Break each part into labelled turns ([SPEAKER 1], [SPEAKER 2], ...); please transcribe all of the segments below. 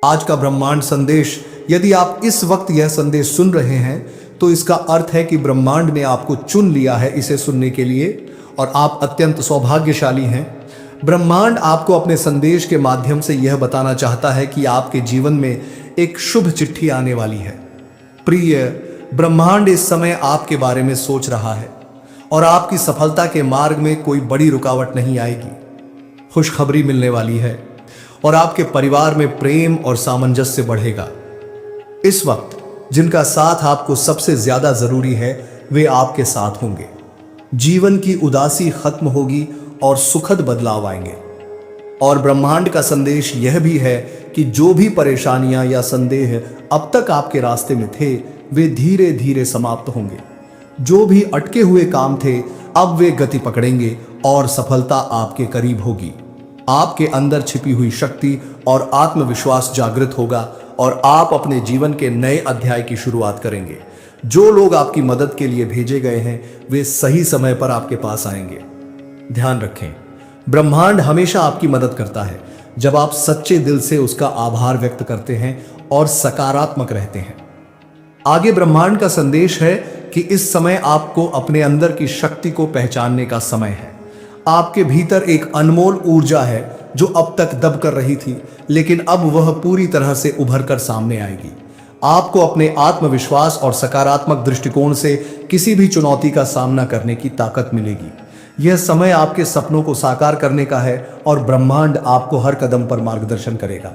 [SPEAKER 1] आज का ब्रह्मांड संदेश, यदि आप इस वक्त यह संदेश सुन रहे हैं तो इसका अर्थ है कि ब्रह्मांड ने आपको चुन लिया है इसे सुनने के लिए और आप अत्यंत सौभाग्यशाली हैं। ब्रह्मांड आपको अपने संदेश के माध्यम से यह बताना चाहता है कि आपके जीवन में एक शुभ चिट्ठी आने वाली है। प्रिय, ब्रह्मांड इस समय आपके बारे में सोच रहा है और आपकी सफलता के मार्ग में कोई बड़ी रुकावट नहीं आएगी। खुशखबरी मिलने वाली है और आपके परिवार में प्रेम और सामंजस्य बढ़ेगा। इस वक्त जिनका साथ आपको सबसे ज्यादा जरूरी है वे आपके साथ होंगे। जीवन की उदासी खत्म होगी और सुखद बदलाव आएंगे। और ब्रह्मांड का संदेश यह भी है कि जो भी परेशानियां या संदेह अब तक आपके रास्ते में थे वे धीरे धीरे समाप्त होंगे। जो भी अटके हुए काम थे अब वे गति पकड़ेंगे और सफलता आपके करीब होगी। आपके अंदर छिपी हुई शक्ति और आत्मविश्वास जागृत होगा और आप अपने जीवन के नए अध्याय की शुरुआत करेंगे। जो लोग आपकी मदद के लिए भेजे गए हैं वे सही समय पर आपके पास आएंगे। ध्यान रखें, ब्रह्मांड हमेशा आपकी मदद करता है जब आप सच्चे दिल से उसका आभार व्यक्त करते हैं और सकारात्मक रहते हैं। आगे ब्रह्मांड का संदेश है कि इस समय आपको अपने अंदर की शक्ति को पहचानने का समय है। आपके भीतर एक अनमोल ऊर्जा है जो अब तक दब कर रही थी, लेकिन अब वह पूरी तरह से उभर कर सामने आएगी। आपको अपने आत्मविश्वास और सकारात्मक दृष्टिकोण से किसी भी चुनौती का सामना करने की ताकत मिलेगी। यह समय आपके सपनों को साकार करने का है और ब्रह्मांड आपको हर कदम पर मार्गदर्शन करेगा।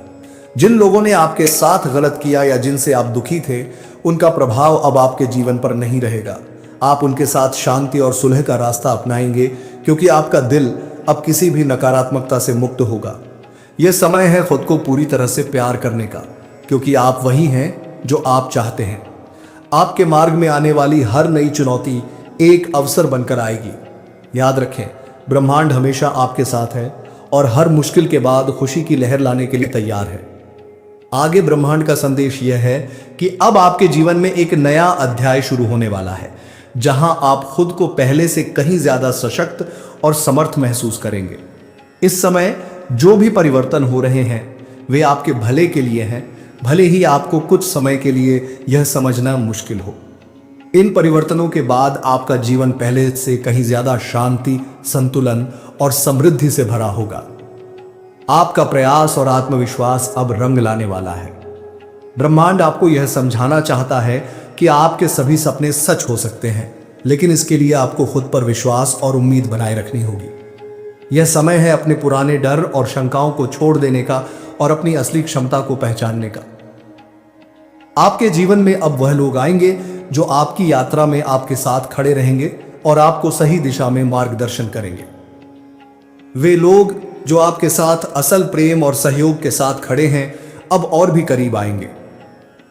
[SPEAKER 1] जिन लोगों ने आपके साथ गलत किया या जिनसे आप दुखी थे, उनका प्रभाव अब आपके जीवन पर नहीं रहेगा। आप उनके साथ शांति और सुलह का रास्ता अपनाएंगे क्योंकि आपका दिल अब किसी भी नकारात्मकता से मुक्त होगा। यह समय है खुद को पूरी तरह से प्यार करने का, क्योंकि आप वही हैं जो आप चाहते हैं। आपके मार्ग में आने वाली हर नई चुनौती एक अवसर बनकर आएगी। याद रखें, ब्रह्मांड हमेशा आपके साथ है और हर मुश्किल के बाद खुशी की लहर लाने के लिए तैयार है। आगे ब्रह्मांड का संदेश यह है कि अब आपके जीवन में एक नया अध्याय शुरू होने वाला है, जहां आप खुद को पहले से कहीं ज्यादा सशक्त और समर्थ महसूस करेंगे। इस समय जो भी परिवर्तन हो रहे हैं वे आपके भले के लिए हैं, भले ही आपको कुछ समय के लिए यह समझना मुश्किल हो। इन परिवर्तनों के बाद आपका जीवन पहले से कहीं ज्यादा शांति, संतुलन और समृद्धि से भरा होगा। आपका प्रयास और आत्मविश्वास अब रंग लाने वाला है। ब्रह्मांड आपको यह समझाना चाहता है कि आपके सभी सपने सच हो सकते हैं, लेकिन इसके लिए आपको खुद पर विश्वास और उम्मीद बनाए रखनी होगी। यह समय है अपने पुराने डर और शंकाओं को छोड़ देने का और अपनी असली क्षमता को पहचानने का। आपके जीवन में अब वह लोग आएंगे जो आपकी यात्रा में आपके साथ खड़े रहेंगे और आपको सही दिशा में मार्गदर्शन करेंगे। वे लोग जो आपके साथ असल प्रेम और सहयोग के साथ खड़े हैं अब और भी करीब आएंगे।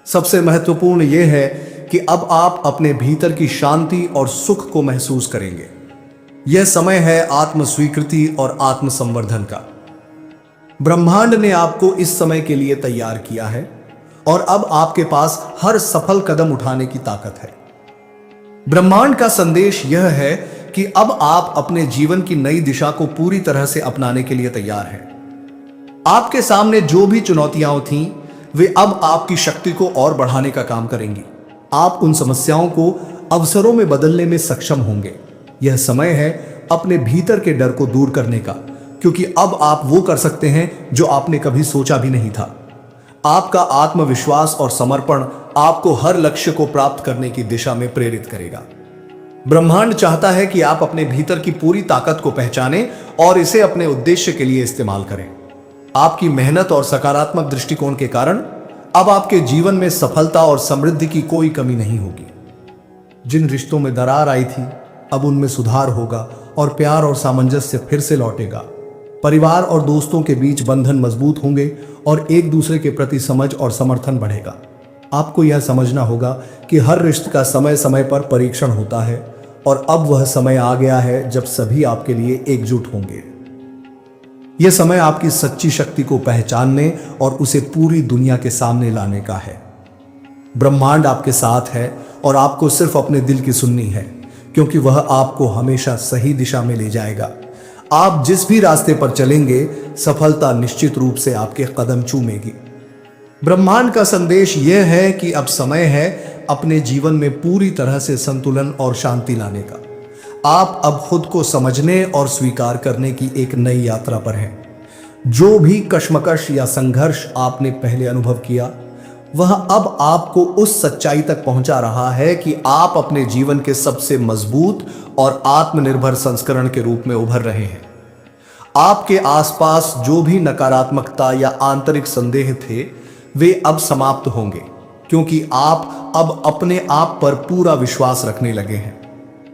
[SPEAKER 1] सबसे महत्वपूर्ण यह है कि अब आप अपने भीतर की शांति और सुख को महसूस करेंगे। यह समय है आत्म स्वीकृति और आत्म संवर्धन का। ब्रह्मांड ने आपको इस समय के लिए तैयार किया है और अब आपके पास हर सफल कदम उठाने की ताकत है। ब्रह्मांड का संदेश यह है कि अब आप अपने जीवन की नई दिशा को पूरी तरह से अपनाने के लिए तैयार हैं। आपके सामने जो भी चुनौतियां थीं वे अब आपकी शक्ति को और बढ़ाने का काम करेंगी। आप उन समस्याओं को अवसरों में बदलने में सक्षम होंगे। यह समय है अपने भीतर के डर को दूर करने का, क्योंकि अब आप वो कर सकते हैं जो आपने कभी सोचा भी नहीं था। आपका आत्मविश्वास और समर्पण आपको हर लक्ष्य को प्राप्त करने की दिशा में प्रेरित करेगा। ब्रह्मांड चाहता है कि आप अपने भीतर की पूरी ताकत को पहचानें और इसे अपने उद्देश्य के लिए इस्तेमाल करें। आपकी मेहनत और सकारात्मक दृष्टिकोण के कारण अब आपके जीवन में सफलता और समृद्धि की कोई कमी नहीं होगी। जिन रिश्तों में दरार आई थी अब उनमें सुधार होगा और प्यार और सामंजस्य फिर से लौटेगा। परिवार और दोस्तों के बीच बंधन मजबूत होंगे और एक दूसरे के प्रति समझ और समर्थन बढ़ेगा। आपको यह समझना होगा कि हर रिश्ते का समय समय पर परीक्षण होता है और अब वह समय आ गया है जब सभी आपके लिए एकजुट होंगे। यह समय आपकी सच्ची शक्ति को पहचानने और उसे पूरी दुनिया के सामने लाने का है। ब्रह्मांड आपके साथ है और आपको सिर्फ अपने दिल की सुननी है, क्योंकि वह आपको हमेशा सही दिशा में ले जाएगा। आप जिस भी रास्ते पर चलेंगे सफलता निश्चित रूप से आपके कदम चूमेगी। ब्रह्मांड का संदेश यह है कि अब समय है अपने जीवन में पूरी तरह से संतुलन और शांति लाने का। आप अब खुद को समझने और स्वीकार करने की एक नई यात्रा पर हैं। जो भी कश्मकश या संघर्ष आपने पहले अनुभव किया, वह अब आपको उस सच्चाई तक पहुंचा रहा है कि आप अपने जीवन के सबसे मजबूत और आत्मनिर्भर संस्करण के रूप में उभर रहे हैं। आपके आसपास जो भी नकारात्मकता या आंतरिक संदेह थे, वे अब समाप्त होंगे, क्योंकि आप अब अपने आप पर पूरा विश्वास रखने लगे हैं।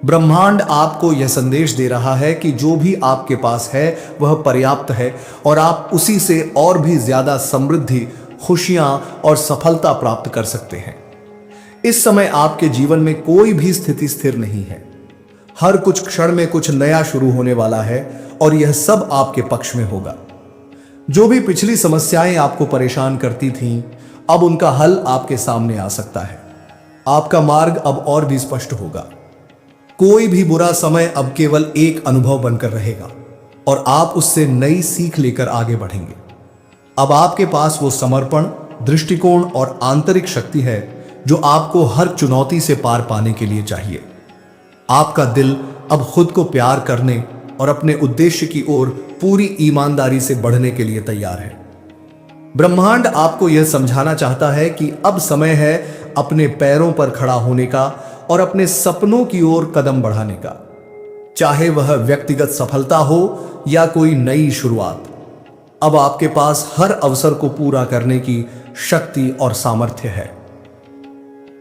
[SPEAKER 1] ब्रह्मांड आपको यह संदेश दे रहा है कि जो भी आपके पास है वह पर्याप्त है और आप उसी से और भी ज्यादा समृद्धि, खुशियां और सफलता प्राप्त कर सकते हैं। इस समय आपके जीवन में कोई भी स्थिति स्थिर नहीं है। हर कुछ क्षण में कुछ नया शुरू होने वाला है और यह सब आपके पक्ष में होगा। जो भी पिछली समस्याएं आपको परेशान करती थीं, अब उनका हल आपके सामने आ सकता है। आपका मार्ग अब और भी स्पष्ट होगा। कोई भी बुरा समय अब केवल एक अनुभव बनकर रहेगा और आप उससे नई सीख लेकर आगे बढ़ेंगे। अब आपके पास वो समर्पण, दृष्टिकोण और आंतरिक शक्ति है जो आपको हर चुनौती से पार पाने के लिए चाहिए। आपका दिल अब खुद को प्यार करने और अपने उद्देश्य की ओर पूरी ईमानदारी से बढ़ने के लिए तैयार है। ब्रह्मांड आपको यह समझाना चाहता है कि अब समय है अपने पैरों पर खड़ा होने का और अपने सपनों की ओर कदम बढ़ाने का, चाहे वह व्यक्तिगत सफलता हो या कोई नई शुरुआत। अब आपके पास हर अवसर को पूरा करने की शक्ति और सामर्थ्य है।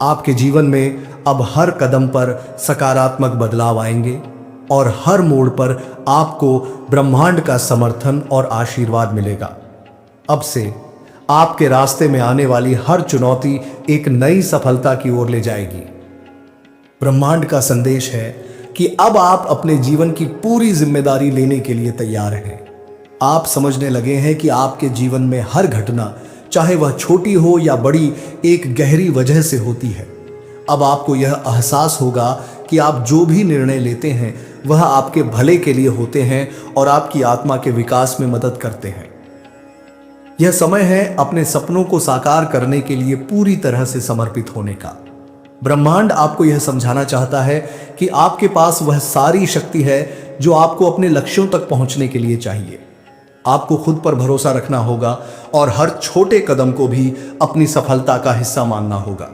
[SPEAKER 1] आपके जीवन में अब हर कदम पर सकारात्मक बदलाव आएंगे और हर मोड़ पर आपको ब्रह्मांड का समर्थन और आशीर्वाद मिलेगा। अब से आपके रास्ते में आने वाली हर चुनौती एक नई सफलता की ओर ले जाएगी। ब्रह्मांड का संदेश है कि अब आप अपने जीवन की पूरी जिम्मेदारी लेने के लिए तैयार हैं। आप समझने लगे हैं कि आपके जीवन में हर घटना, चाहे वह छोटी हो या बड़ी, एक गहरी वजह से होती है। अब आपको यह एहसास होगा कि आप जो भी निर्णय लेते हैं वह आपके भले के लिए होते हैं और आपकी आत्मा के विकास में मदद करते हैं। यह समय है अपने सपनों को साकार करने के लिए पूरी तरह से समर्पित होने का। ब्रह्मांड आपको यह समझाना चाहता है कि आपके पास वह सारी शक्ति है जो आपको अपने लक्ष्यों तक पहुंचने के लिए चाहिए। आपको खुद पर भरोसा रखना होगा और हर छोटे कदम को भी अपनी सफलता का हिस्सा मानना होगा।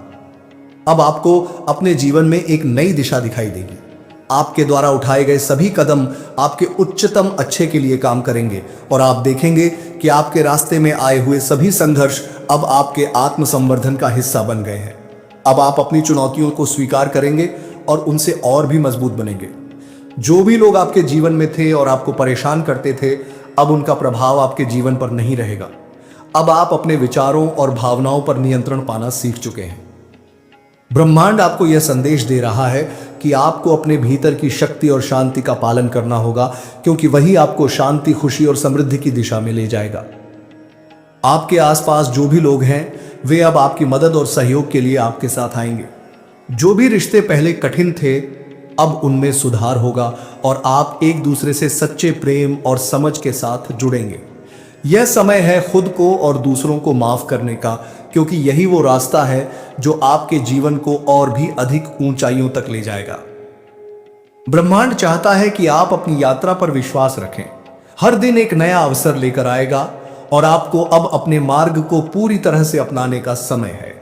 [SPEAKER 1] अब आपको अपने जीवन में एक नई दिशा दिखाई देगी। आपके द्वारा उठाए गए सभी कदम आपके उच्चतम अच्छे के लिए काम करेंगे और आप देखेंगे कि आपके रास्ते में आए हुए सभी संघर्ष अब आपके आत्मसंवर्धन का हिस्सा बन गए हैं। अब आप अपनी चुनौतियों को स्वीकार करेंगे और उनसे और भी मजबूत बनेंगे। जो भी लोग आपके जीवन में थे और आपको परेशान करते थे, अब उनका प्रभाव आपके जीवन पर नहीं रहेगा। अब आप अपने विचारों और भावनाओं पर नियंत्रण पाना सीख चुके हैं। ब्रह्मांड आपको यह संदेश दे रहा है कि आपको अपने भीतर की शक्ति और शांति का पालन करना होगा, क्योंकि वही आपको शांति, खुशी और समृद्धि की दिशा में ले जाएगा। आपके आसपास जो भी लोग हैं, वे अब आपकी मदद और सहयोग के लिए आपके साथ आएंगे। जो भी रिश्ते पहले कठिन थे, अब उनमें सुधार होगा और आप एक दूसरे से सच्चे प्रेम और समझ के साथ जुड़ेंगे। यह समय है खुद को और दूसरों को माफ करने का, क्योंकि यही वो रास्ता है जो आपके जीवन को और भी अधिक ऊंचाइयों तक ले जाएगा। ब्रह्मांड चाहता है कि आप अपनी यात्रा पर विश्वास रखें। हर दिन एक नया अवसर लेकर आएगा और आपको अब अपने मार्ग को पूरी तरह से अपनाने का समय है।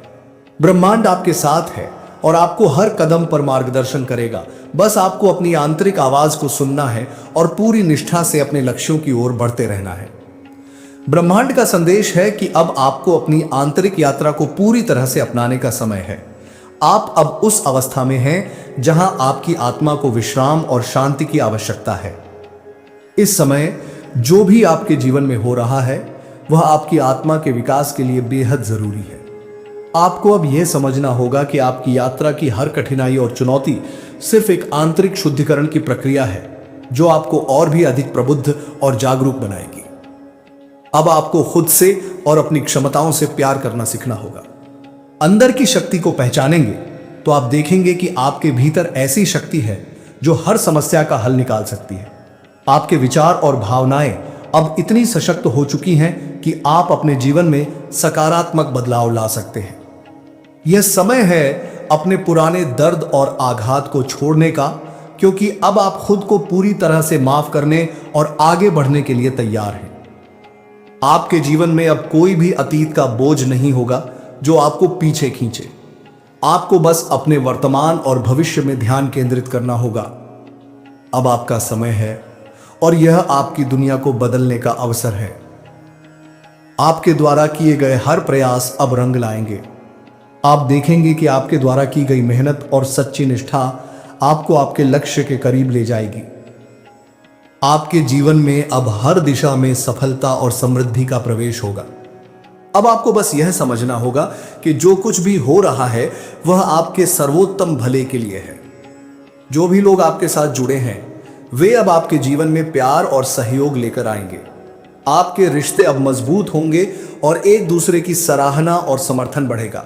[SPEAKER 1] ब्रह्मांड आपके साथ है और आपको हर कदम पर मार्गदर्शन करेगा। बस आपको अपनी आंतरिक आवाज को सुनना है और पूरी निष्ठा से अपने लक्ष्यों की ओर बढ़ते रहना है। ब्रह्मांड का संदेश है कि अब आपको अपनी आंतरिक यात्रा को पूरी तरह से अपनाने का समय है। आप अब उस अवस्था में हैं जहां आपकी आत्मा को विश्राम और शांति की आवश्यकता है। इस समय जो भी आपके जीवन में हो रहा है, वह आपकी आत्मा के विकास के लिए बेहद जरूरी है। आपको अब यह समझना होगा कि आपकी यात्रा की हर कठिनाई और चुनौती सिर्फ एक आंतरिक शुद्धिकरण की प्रक्रिया है, जो आपको और भी अधिक प्रबुद्ध और जागरूक बनाएगी। अब आपको खुद से और अपनी क्षमताओं से प्यार करना सीखना होगा। अंदर की शक्ति को पहचानेंगे तो आप देखेंगे कि आपके भीतर ऐसी शक्ति है जो हर समस्या का हल निकाल सकती है। आपके विचार और भावनाएं अब इतनी सशक्त हो चुकी हैं कि आप अपने जीवन में सकारात्मक बदलाव ला सकते हैं। यह समय है अपने पुराने दर्द और आघात को छोड़ने का, क्योंकि अब आप खुद को पूरी तरह से माफ करने और आगे बढ़ने के लिए तैयार हैं। आपके जीवन में अब कोई भी अतीत का बोझ नहीं होगा जो आपको पीछे खींचे। आपको बस अपने वर्तमान और भविष्य में ध्यान केंद्रित करना होगा। अब आपका समय है और यह आपकी दुनिया को बदलने का अवसर है। आपके द्वारा किए गए हर प्रयास अब रंग लाएंगे। आप देखेंगे कि आपके द्वारा की गई मेहनत और सच्ची निष्ठा आपको आपके लक्ष्य के करीब ले जाएगी। आपके जीवन में अब हर दिशा में सफलता और समृद्धि का प्रवेश होगा। अब आपको बस यह समझना होगा कि जो कुछ भी हो रहा है वह आपके सर्वोत्तम भले के लिए है। जो भी लोग आपके साथ जुड़े हैं वे अब आपके जीवन में प्यार और सहयोग लेकर आएंगे। आपके रिश्ते अब मजबूत होंगे और एक दूसरे की सराहना और समर्थन बढ़ेगा।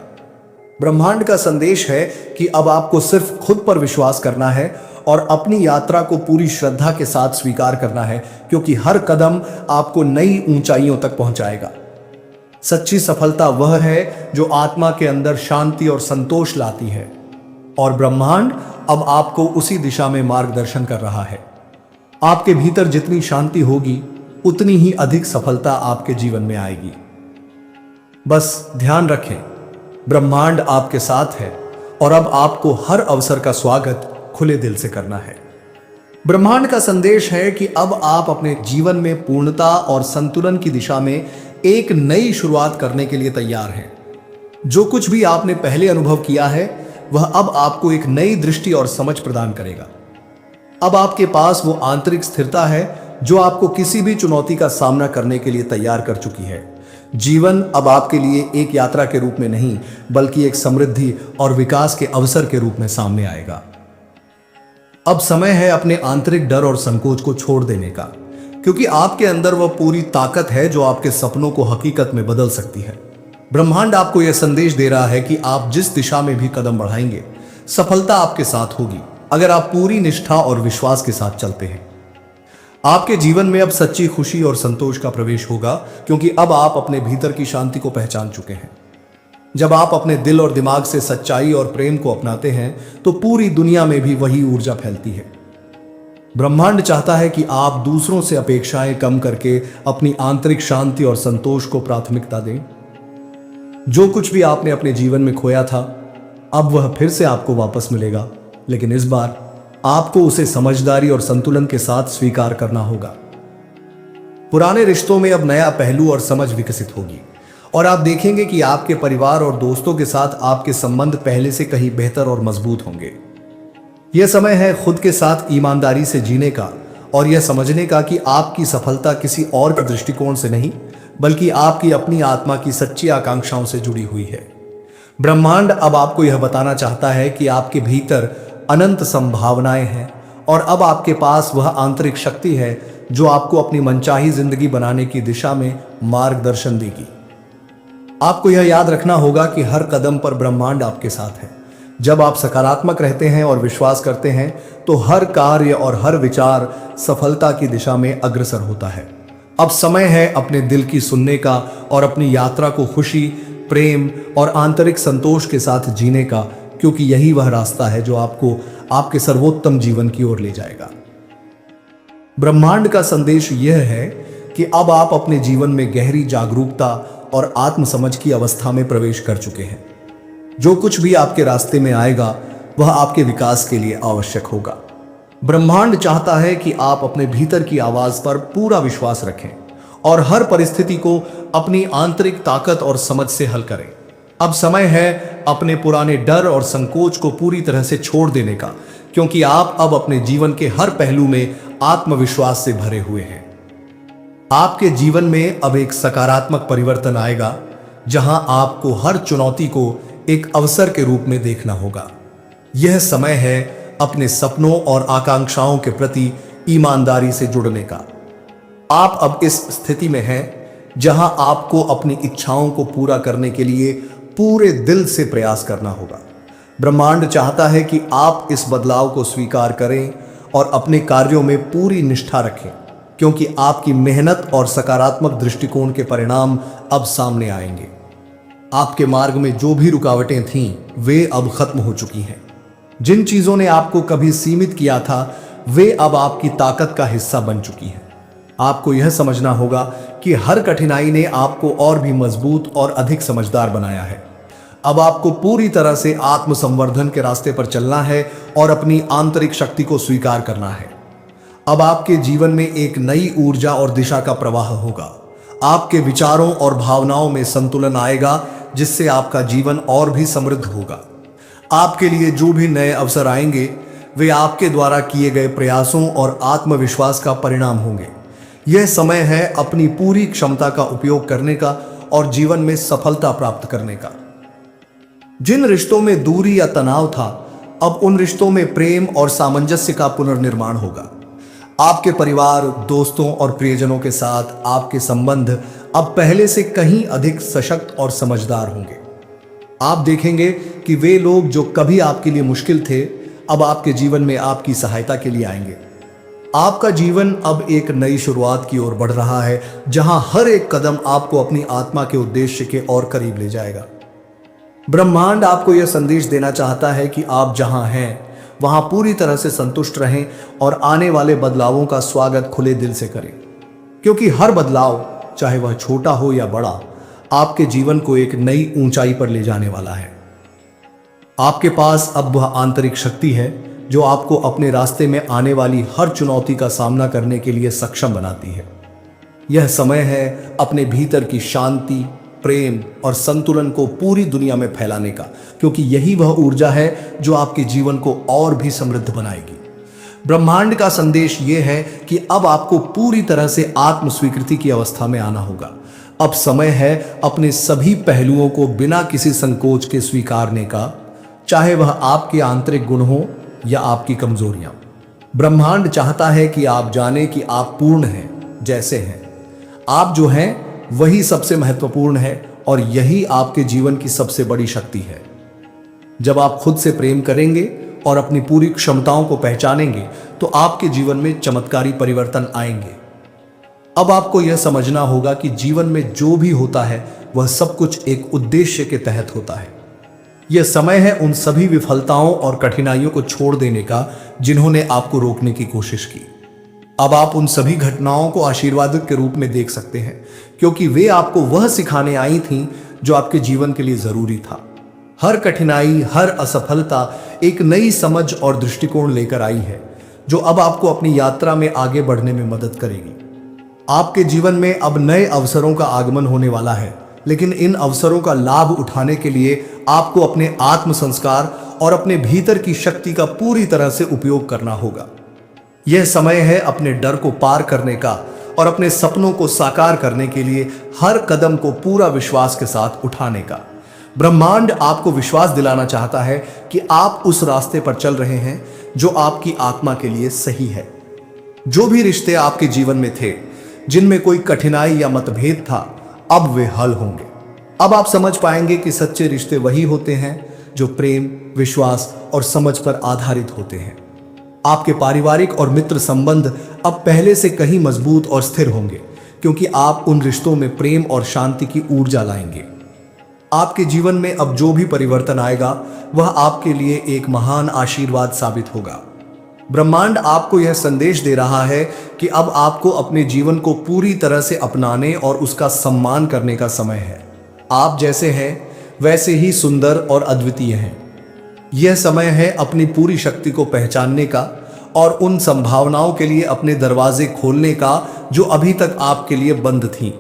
[SPEAKER 1] ब्रह्मांड का संदेश है कि अब आपको सिर्फ खुद पर विश्वास करना है और अपनी यात्रा को पूरी श्रद्धा के साथ स्वीकार करना है, क्योंकि हर कदम आपको नई ऊंचाइयों तक पहुंचाएगा। सच्ची सफलता वह है जो आत्मा के अंदर शांति और संतोष लाती है, और ब्रह्मांड अब आपको उसी दिशा में मार्गदर्शन कर रहा है। आपके भीतर जितनी शांति होगी उतनी ही अधिक सफलता आपके जीवन में आएगी। बस ध्यान रखें, ब्रह्मांड आपके साथ है और अब आपको हर अवसर का स्वागत खुले दिल से करना है। ब्रह्मांड का संदेश है कि अब आप अपने जीवन में पूर्णता और संतुलन की दिशा में एक नई शुरुआत करने के लिए तैयार हैं। जो कुछ भी आपने पहले अनुभव किया है वह अब आपको एक नई दृष्टि और समझ प्रदान करेगा। अब आपके पास वो आंतरिक स्थिरता है जो आपको किसी भी चुनौती का सामना करने के लिए तैयार कर चुकी है। जीवन अब आपके लिए एक यात्रा के रूप में नहीं बल्कि एक समृद्धि और विकास के अवसर के रूप में सामने आएगा। अब समय है अपने आंतरिक डर और संकोच को छोड़ देने का, क्योंकि आपके अंदर वह पूरी ताकत है जो आपके सपनों को हकीकत में बदल सकती है। ब्रह्मांड आपको यह संदेश दे रहा है कि आप जिस दिशा में भी कदम बढ़ाएंगे सफलता आपके साथ होगी, अगर आप पूरी निष्ठा और विश्वास के साथ चलते हैं। आपके जीवन में अब सच्ची खुशी और संतोष का प्रवेश होगा, क्योंकि अब आप अपने भीतर की शांति को पहचान चुके हैं। जब आप अपने दिल और दिमाग से सच्चाई और प्रेम को अपनाते हैं तो पूरी दुनिया में भी वही ऊर्जा फैलती है। ब्रह्मांड चाहता है कि आप दूसरों से अपेक्षाएं कम करके अपनी आंतरिक शांति और संतोष को प्राथमिकता दें। जो कुछ भी आपने अपने जीवन में खोया था अब वह फिर से आपको वापस मिलेगा, लेकिन इस बार आपको उसे समझदारी और संतुलन के साथ स्वीकार करना होगा। पुराने रिश्तों में अब नया पहलू और समझ विकसित होगी और आप देखेंगे कि आपके परिवार और दोस्तों के साथ आपके संबंध पहले से कहीं बेहतर और मजबूत होंगे। यह समय है खुद के साथ ईमानदारी से जीने का और यह समझने का कि आपकी सफलता किसी और के दृष्टिकोण से नहीं बल्कि आपकी अपनी आत्मा की सच्ची आकांक्षाओं से जुड़ी हुई है। ब्रह्मांड अब आपको यह बताना चाहता है कि आपके भीतर अनंत संभावनाएं हैं और अब आपके पास वह आंतरिक शक्ति है जो आपको अपनी मनचाही जिंदगी बनाने की दिशा में मार्गदर्शन देगी। आपको यह याद रखना होगा कि हर कदम पर ब्रह्मांड आपके साथ है। जब आप सकारात्मक रहते हैं और विश्वास करते हैं तो हर कार्य और हर विचार सफलता की दिशा में अग्रसर होता है। अब समय है अपने दिल की सुनने का और अपनी यात्रा को खुशी, प्रेम और आंतरिक संतोष के साथ जीने का, क्योंकि यही वह रास्ता है जो आपको आपके सर्वोत्तम जीवन की ओर ले जाएगा। ब्रह्मांड का संदेश यह है कि अब आप अपने जीवन में गहरी जागरूकता और आत्मसमझ की अवस्था में प्रवेश कर चुके हैं। जो कुछ भी आपके रास्ते में आएगा वह आपके विकास के लिए आवश्यक होगा। ब्रह्मांड चाहता है कि आप अपने भीतर की आवाज पर पूरा विश्वास रखें और हर परिस्थिति को अपनी आंतरिक ताकत और समझ से हल करें। अब समय है अपने पुराने डर और संकोच को पूरी तरह से छोड़ देने का, क्योंकि आप अब अपने जीवन के हर पहलू में आत्मविश्वास से भरे हुए हैं। आपके जीवन में अब एक सकारात्मक परिवर्तन आएगा, जहां आपको हर चुनौती को एक अवसर के रूप में देखना होगा। यह समय है अपने सपनों और आकांक्षाओं के प्रति ईमानदारी से जुड़ने का। आप अब इस स्थिति में हैं जहां आपको अपनी इच्छाओं को पूरा करने के लिए पूरे दिल से प्रयास करना होगा। ब्रह्मांड चाहता है कि आप इस बदलाव को स्वीकार करें और अपने कार्यों में पूरी निष्ठा रखें। क्योंकि आपकी मेहनत और सकारात्मक दृष्टिकोण के परिणाम अब सामने आएंगे। आपके मार्ग में जो भी रुकावटें थीं, वे अब खत्म हो चुकी हैं। जिन चीजों ने आपको कभी सीमित किया था, वे अब आपकी ताकत का हिस्सा बन चुकी हैं। आपको यह समझना होगा कि हर कठिनाई ने आपको और भी मजबूत और अधिक समझदार बनाया है। अब आपको पूरी तरह से आत्मसंवर्धन के रास्ते पर चलना है और अपनी आंतरिक शक्ति को स्वीकार करना है। अब आपके जीवन में एक नई ऊर्जा और दिशा का प्रवाह होगा। आपके विचारों और भावनाओं में संतुलन आएगा, जिससे आपका जीवन और भी समृद्ध होगा। आपके लिए जो भी नए अवसर आएंगे, वे आपके द्वारा किए गए प्रयासों और आत्मविश्वास का परिणाम होंगे। यह समय है अपनी पूरी क्षमता का उपयोग करने का और जीवन में सफलता प्राप्त करने का। जिन रिश्तों में दूरी या तनाव था, अब उन रिश्तों में प्रेम और सामंजस्य का पुनर्निर्माण होगा। आपके परिवार, दोस्तों और प्रियजनों के साथ आपके संबंध अब पहले से कहीं अधिक सशक्त और समझदार होंगे। आप देखेंगे कि वे लोग जो कभी आपके लिए मुश्किल थे, अब आपके जीवन में आपकी सहायता के लिए आएंगे। आपका जीवन अब एक नई शुरुआत की ओर बढ़ रहा है, जहां हर एक कदम आपको अपनी आत्मा के उद्देश्य के और करीब ले जाएगा। ब्रह्मांड आपको यह संदेश देना चाहता है कि आप जहां हैं, वहां पूरी तरह से संतुष्ट रहें और आने वाले बदलावों का स्वागत खुले दिल से करें, क्योंकि हर बदलाव, चाहे वह छोटा हो या बड़ा, आपके जीवन को एक नई ऊंचाई पर ले जाने वाला है। आपके पास अब वह आंतरिक शक्ति है जो आपको अपने रास्ते में आने वाली हर चुनौती का सामना करने के लिए सक्षम बनाती है। यह समय है अपने भीतर की शांति, प्रेम और संतुलन को पूरी दुनिया में फैलाने का, क्योंकि यही वह ऊर्जा है जो आपके जीवन को और भी समृद्ध बनाएगी। ब्रह्मांड का संदेश यह है कि अब आपको पूरी तरह से आत्म स्वीकृति की अवस्था में आना होगा। अब समय है अपने सभी पहलुओं को बिना किसी संकोच के स्वीकारने का, चाहे वह आपके आंतरिक गुण हो या आपकी कमजोरियां। ब्रह्मांड चाहता है कि आप जानें कि आप पूर्ण हैं जैसे हैं। आप जो हैं वही सबसे महत्वपूर्ण है और यही आपके जीवन की सबसे बड़ी शक्ति है। जब आप खुद से प्रेम करेंगे और अपनी पूरी क्षमताओं को पहचानेंगे, तो आपके जीवन में चमत्कारी परिवर्तन आएंगे। अब आपको यह समझना होगा कि जीवन में जो भी होता है, वह सब कुछ एक उद्देश्य के तहत होता है। यह समय है उन सभी विफलताओं और कठिनाइयों को छोड़ देने का जिन्होंने आपको रोकने की कोशिश की। अब आप उन सभी घटनाओं को आशीर्वाद के रूप में देख सकते हैं, क्योंकि वे आपको वह सिखाने आई थीं जो आपके जीवन के लिए जरूरी था। हर कठिनाई, हर असफलता एक नई समझ और दृष्टिकोण लेकर आई है, जो अब आपको अपनी यात्रा में आगे बढ़ने में मदद करेगी। आपके जीवन में अब नए अवसरों का आगमन होने वाला है, लेकिन इन अवसरों का लाभ उठाने के लिए आपको अपने आत्म संस्कार और अपने भीतर की शक्ति का पूरी तरह से उपयोग करना होगा। यह समय है अपने डर को पार करने का और अपने सपनों को साकार करने के लिए हर कदम को पूरा विश्वास के साथ उठाने का। ब्रह्मांड आपको विश्वास दिलाना चाहता है कि आप उस रास्ते पर चल रहे हैं जो आपकी आत्मा के लिए सही है। जो भी रिश्ते आपके जीवन में थे, जिनमें कोई कठिनाई या मतभेद था, अब वे हल होंगे। अब आप समझ पाएंगे कि सच्चे रिश्ते वही होते हैं जो प्रेम, विश्वास और समझ पर आधारित होते हैं। आपके पारिवारिक और मित्र संबंध अब पहले से कहीं मजबूत और स्थिर होंगे, क्योंकि आप उन रिश्तों में प्रेम और शांति की ऊर्जा लाएंगे। आपके जीवन में अब जो भी परिवर्तन आएगा, वह आपके लिए एक महान आशीर्वाद साबित होगा। ब्रह्मांड आपको यह संदेश दे रहा है कि अब आपको अपने जीवन को पूरी तरह से अपनाने और उसका सम्मान करने का समय है। आप जैसे हैं वैसे ही सुंदर और अद्वितीय हैं। यह समय है अपनी पूरी शक्ति को पहचानने का और उन संभावनाओं के लिए अपने दरवाजे खोलने का जो अभी तक आपके लिए बंद थीं।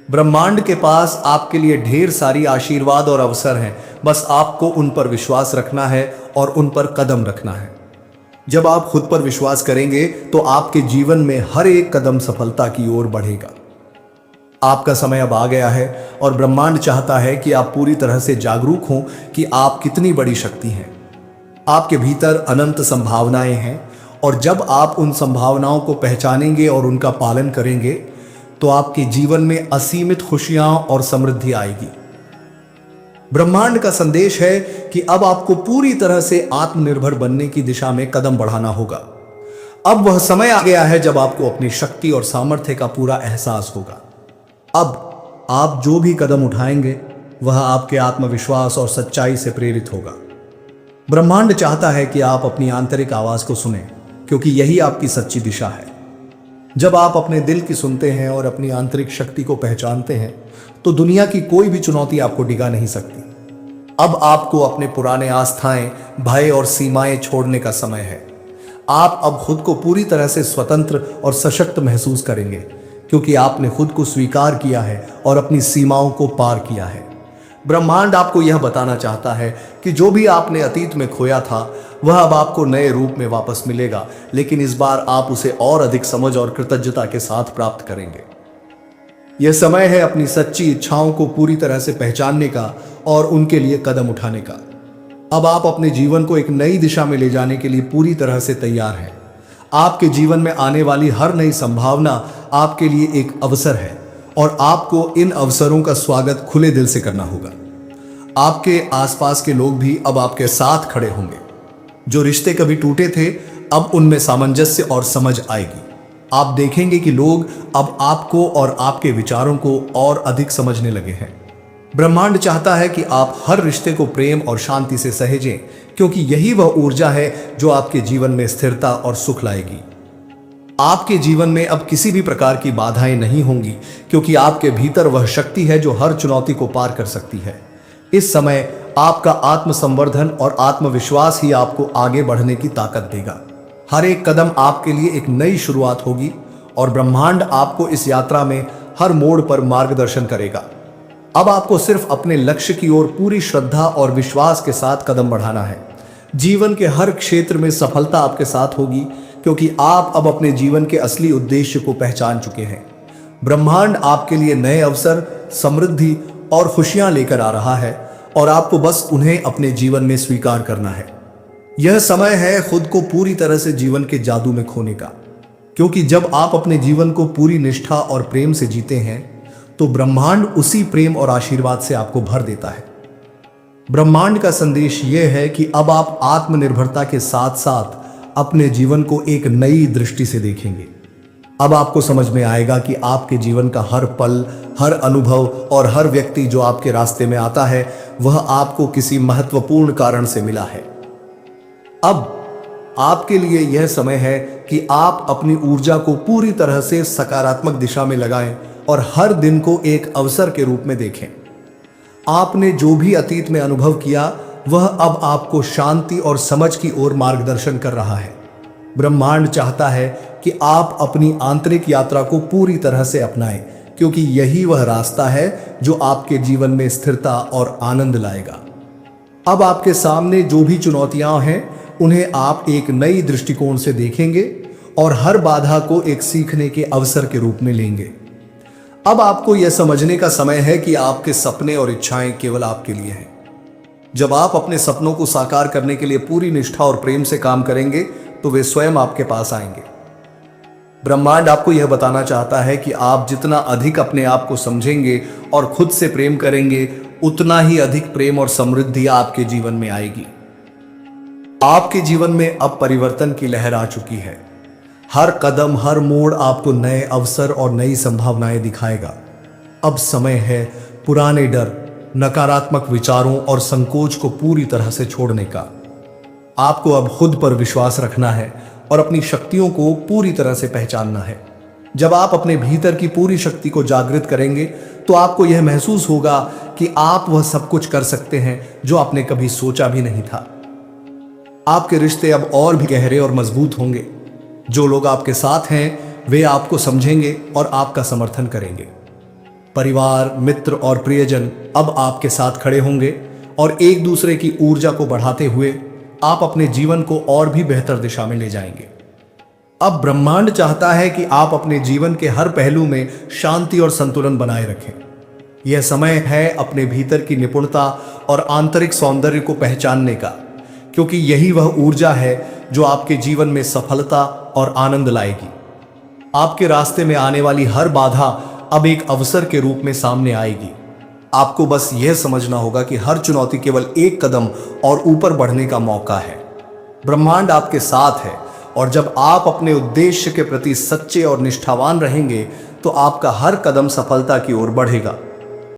[SPEAKER 1] ब्रह्मांड के पास आपके लिए ढेर सारी आशीर्वाद और अवसर हैं, बस आपको उन पर विश्वास रखना है और उन पर कदम रखना है। जब आप खुद पर विश्वास करेंगे तो आपके जीवन में हर एक कदम सफलता की ओर बढ़ेगा। आपका समय अब आ गया है और ब्रह्मांड चाहता है कि आप पूरी तरह से जागरूक हों कि आप कितनी बड़ी शक्ति हैं। आपके भीतर अनंत संभावनाएं हैं और जब आप उन संभावनाओं को पहचानेंगे और उनका पालन करेंगे तो आपके जीवन में असीमित खुशियां और समृद्धि आएगी। ब्रह्मांड का संदेश है कि अब आपको पूरी तरह से आत्मनिर्भर बनने की दिशा में कदम बढ़ाना होगा। अब वह समय आ गया है जब आपको अपनी शक्ति और सामर्थ्य का पूरा एहसास होगा। अब आप जो भी कदम उठाएंगे वह आपके आत्मविश्वास और सच्चाई से प्रेरित होगा। ब्रह्मांड चाहता है कि आप अपनी आंतरिक आवाज को सुनें, क्योंकि यही आपकी सच्ची दिशा है। जब आप अपने दिल की सुनते हैं और अपनी आंतरिक शक्ति को पहचानते हैं तो दुनिया की कोई भी चुनौती आपको डिगा नहीं सकती। अब आपको अपने पुराने आस्थाएं, भय और सीमाएं छोड़ने का समय है। आप अब खुद को पूरी तरह से स्वतंत्र और सशक्त महसूस करेंगे, क्योंकि आपने खुद को स्वीकार किया है और अपनी सीमाओं को पार किया है। ब्रह्मांड आपको यह बताना चाहता है कि जो भी आपने अतीत में खोया था वह अब आपको नए रूप में वापस मिलेगा, लेकिन इस बार आप उसे और अधिक समझ और कृतज्ञता के साथ प्राप्त करेंगे। यह समय है अपनी सच्ची इच्छाओं को पूरी तरह से पहचानने का और उनके लिए कदम उठाने का। अब आप अपने जीवन को एक नई दिशा में ले जाने के लिए पूरी तरह से तैयार हैं। आपके जीवन में आने वाली हर नई संभावना आपके लिए एक अवसर है और आपको इन अवसरों का स्वागत खुले दिल से करना होगा। आपके आसपास के लोग भी अब आपके साथ खड़े होंगे। जो रिश्ते कभी टूटे थे अब उनमें सामंजस्य और समझ आएगी। आप देखेंगे कि लोग अब आपको और आपके विचारों को और अधिक समझने लगे हैं। ब्रह्मांड चाहता है कि आप हर रिश्ते को प्रेम और शांति से सहेजें, क्योंकि यही वह ऊर्जा है जो आपके जीवन में स्थिरता और सुख लाएगी। आपके जीवन में अब किसी भी प्रकार की बाधाएं नहीं होंगी, क्योंकि आपके भीतर वह शक्ति है जो हर चुनौती को पार कर सकती है। इस समय आपका आत्मसंवर्धन और आत्मविश्वास ही आपको आगे बढ़ने की ताकत देगा। हर एक कदम आपके लिए एक नई शुरुआत होगी और ब्रह्मांड आपको इस यात्रा में हर मोड़ पर मार्गदर्शन करेगा। अब आपको सिर्फ अपने लक्ष्य की ओर पूरी श्रद्धा और विश्वास के साथ कदम बढ़ाना है। जीवन के हर क्षेत्र में सफलता आपके साथ होगी, क्योंकि आप अब अपने जीवन के असली उद्देश्य को पहचान चुके हैं। ब्रह्मांड आपके लिए नए अवसर, समृद्धि और खुशियां लेकर आ रहा है और आपको बस उन्हें अपने जीवन में स्वीकार करना है। यह समय है खुद को पूरी तरह से जीवन के जादू में खोने का, क्योंकि जब आप अपने जीवन को पूरी निष्ठा और प्रेम से जीते हैं तो ब्रह्मांड उसी प्रेम और आशीर्वाद से आपको भर देता है। ब्रह्मांड का संदेश यह है कि अब आप आत्मनिर्भरता के साथ साथ अपने जीवन को एक नई दृष्टि से देखेंगे। अब आपको समझ में आएगा कि आपके जीवन का हर पल, हर अनुभव और हर व्यक्ति जो आपके रास्ते में आता है वह आपको किसी महत्वपूर्ण कारण से मिला है। अब आपके लिए यह समय है कि आप अपनी ऊर्जा को पूरी तरह से सकारात्मक दिशा में लगाएं और हर दिन को एक अवसर के रूप में देखें। आपने जो भी अतीत में अनुभव किया वह अब आपको शांति और समझ की ओर मार्गदर्शन कर रहा है। ब्रह्मांड चाहता है कि आप अपनी आंतरिक यात्रा को पूरी तरह से अपनाएं, क्योंकि यही वह रास्ता है जो आपके जीवन में स्थिरता और आनंद लाएगा। अब आपके सामने जो भी चुनौतियां हैं उन्हें आप एक नई दृष्टिकोण से देखेंगे और हर बाधा को एक सीखने के अवसर के रूप में लेंगे। अब आपको यह समझने का समय है कि आपके सपने और इच्छाएं केवल आपके लिए हैं। जब आप अपने सपनों को साकार करने के लिए पूरी निष्ठा और प्रेम से काम करेंगे तो वे स्वयं आपके पास आएंगे। ब्रह्मांड आपको यह बताना चाहता है कि आप जितना अधिक अपने आप को समझेंगे और खुद से प्रेम करेंगे, उतना ही अधिक प्रेम और समृद्धि आपके जीवन में आएगी। आपके जीवन में अब परिवर्तन की लहर आ चुकी है। हर कदम, हर मोड़ आपको नए अवसर और नई संभावनाएं दिखाएगा। अब समय है पुराने डर, नकारात्मक विचारों और संकोच को पूरी तरह से छोड़ने का। आपको अब खुद पर विश्वास रखना है और अपनी शक्तियों को पूरी तरह से पहचानना है। जब आप अपने भीतर की पूरी शक्ति को जागृत करेंगे तो आपको यह महसूस होगा कि आप वह सब कुछ कर सकते हैं जो आपने कभी सोचा भी नहीं था। आपके रिश्ते अब और भी गहरे और मजबूत होंगे। जो लोग आपके साथ हैं वे आपको समझेंगे और आपका समर्थन करेंगे। परिवार, मित्र और प्रियजन अब आपके साथ खड़े होंगे और एक दूसरे की ऊर्जा को बढ़ाते हुए आप अपने जीवन को और भी बेहतर दिशा में ले जाएंगे। अब ब्रह्मांड चाहता है कि आप अपने जीवन के हर पहलू में शांति और संतुलन बनाए रखें। यह समय है अपने भीतर की निपुणता और आंतरिक सौंदर्य को पहचानने का, क्योंकि यही वह ऊर्जा है जो आपके जीवन में सफलता और आनंद लाएगी। आपके रास्ते में आने वाली हर बाधा अब एक अवसर के रूप में सामने आएगी। आपको बस यह समझना होगा कि हर चुनौती केवल एक कदम और ऊपर बढ़ने का मौका है। ब्रह्मांड आपके साथ है और जब आप अपने उद्देश्य के प्रति सच्चे और निष्ठावान रहेंगे तो आपका हर कदम सफलता की ओर बढ़ेगा।